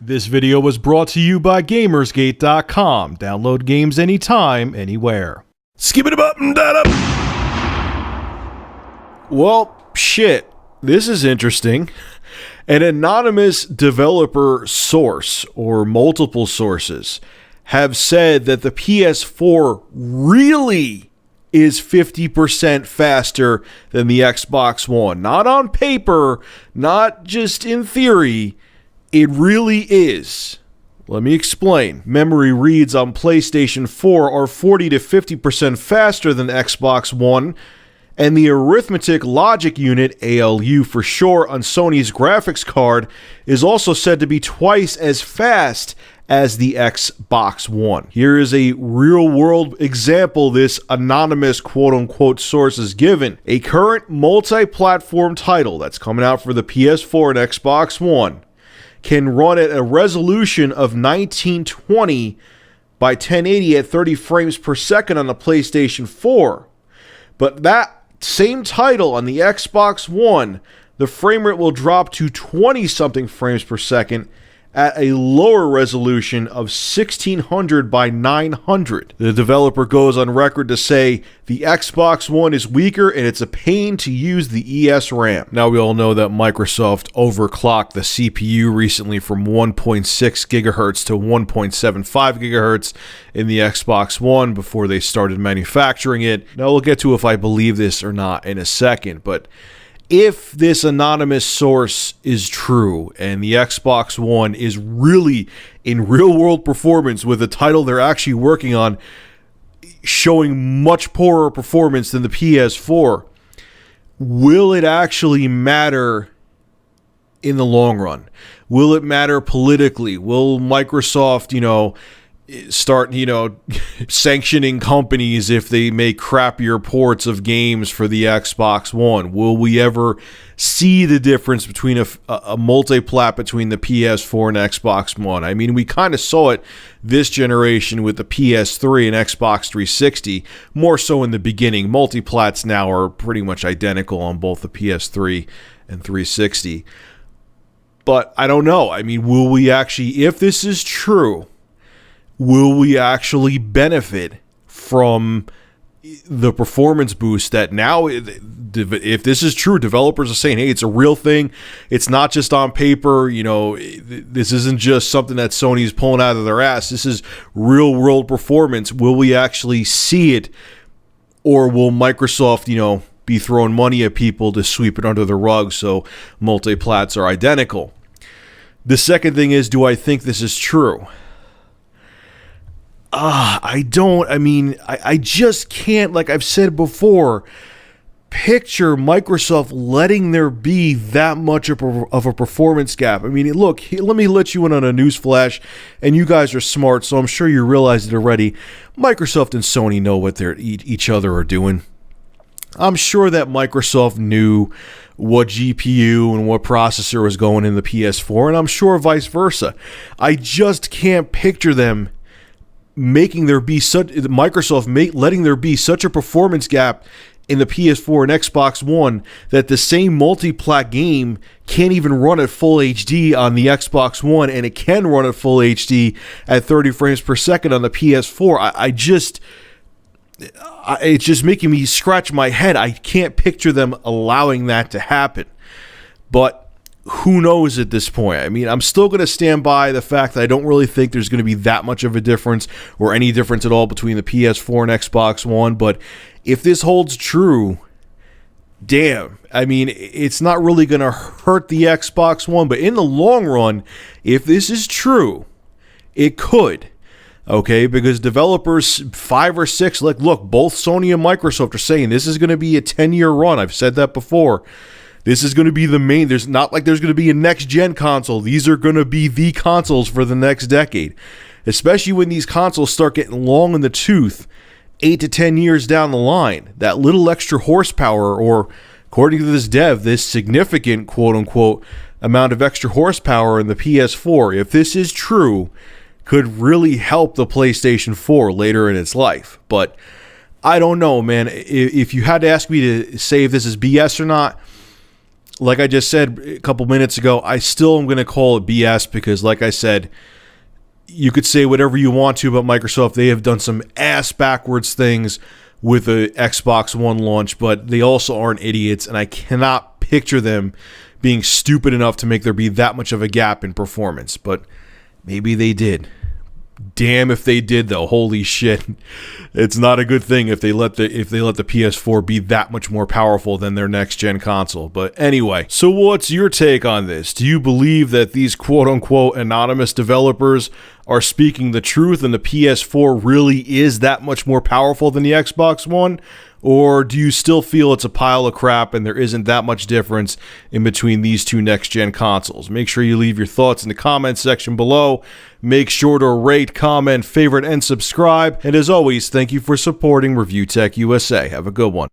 This video was brought to you by Gamersgate.com. Download games anytime, anywhere. Skip it up and that up. Well, shit. This is interesting. An anonymous developer source, or multiple sources, have said that the PS4 really is 50% faster than the Xbox One. Not on paper, not just in theory. It really is. Let me explain. Memory reads on PlayStation 4 are 40 to 50% faster than Xbox One, and the arithmetic logic unit, ALU for short, on Sony's graphics card is also said to be twice as fast as the Xbox One. Here is a real-world example this anonymous quote-unquote source is given. A current multi-platform title that's coming out for the PS4 and Xbox One can run at a resolution of 1920 by 1080 at 30 frames per second on the PlayStation 4. But that same title on the Xbox One, the frame rate will drop to 20-something frames per second at a lower resolution of 1600 by 900. The developer goes on record to say the Xbox One is weaker and it's a pain to use the ES RAM. Now we all know that Microsoft overclocked the CPU recently from 1.6 gigahertz to 1.75 gigahertz in the Xbox One before they started manufacturing it. Now we'll get to if I believe this or not in a second, but if this anonymous source is true and the Xbox One is really in real-world performance with a title they're actually working on showing much poorer performance than the PS4, will it actually matter in the long run? Will it matter politically? Will Microsoft, start, sanctioning companies if they make crappier ports of games for the Xbox One? Will we ever see the difference between a multi-plat between the PS4 and Xbox One? I mean, we kind of saw it this generation with the PS3 and Xbox 360, more so in the beginning. Multi-plats now are pretty much identical on both the PS3 and 360. But I don't know. I mean, will we actually, if this is true, will we actually benefit from the performance boost that now, if this is true, developers are saying, hey, it's a real thing. It's not just on paper. This isn't just something that Sony's pulling out of their ass. This is real world performance. Will we actually see it, or will Microsoft, be throwing money at people to sweep it under the rug so multi-plats are identical? The second thing is, do I think this is true? I just can't, like I've said before, picture Microsoft letting there be that much of a performance gap. I mean, look, let me let you in on a news flash, and you guys are smart, so I'm sure you realize it already. Microsoft and Sony know what each other are doing. I'm sure that Microsoft knew what GPU and what processor was going in the PS4, and I'm sure vice versa. I just can't picture them letting there be such a performance gap in the PS4 and Xbox One that the same multi-plat game can't even run at full HD on the Xbox One, and it can run at full HD at 30 frames per second on the PS4. It's just making me scratch my head. I can't picture them allowing that to happen. But who knows at this point? I mean, I'm still going to stand by the fact that I don't really think there's going to be that much of a difference or any difference at all between the PS4 and Xbox One. But if this holds true, damn. I mean, it's not really going to hurt the Xbox One. But in the long run, if this is true, it could. Okay, because developers 5 or 6, look, both Sony and Microsoft are saying this is going to be a 10-year run. I've said that before. This is going to be the main. There's not like there's going to be a next-gen console. These are going to be the consoles for the next decade, especially when these consoles start getting long in the tooth 8 to 10 years down the line. That little extra horsepower, or according to this dev, this significant quote-unquote amount of extra horsepower in the PS4, if this is true, could really help the PlayStation 4 later in its life. But I don't know, man. If you had to ask me to say if this is BS or not, like I just said a couple minutes ago, I still am going to call it BS because, like I said, you could say whatever you want to about Microsoft. They have done some ass backwards things with the Xbox One launch, but they also aren't idiots, and I cannot picture them being stupid enough to make there be that much of a gap in performance. But maybe they did. Damn if they did, though. Holy shit. It's not a good thing if they let the PS4 be that much more powerful than their next gen console. But anyway, so what's your take on this? Do you believe that these quote-unquote anonymous developers are speaking the truth and the PS4 really is that much more powerful than the Xbox One? Or do you still feel it's a pile of crap and there isn't that much difference in between these two next-gen consoles? Make sure you leave your thoughts in the comments section below. Make sure to rate, comment, favorite, and subscribe. And as always, thank you for supporting Review Tech USA. Have a good one.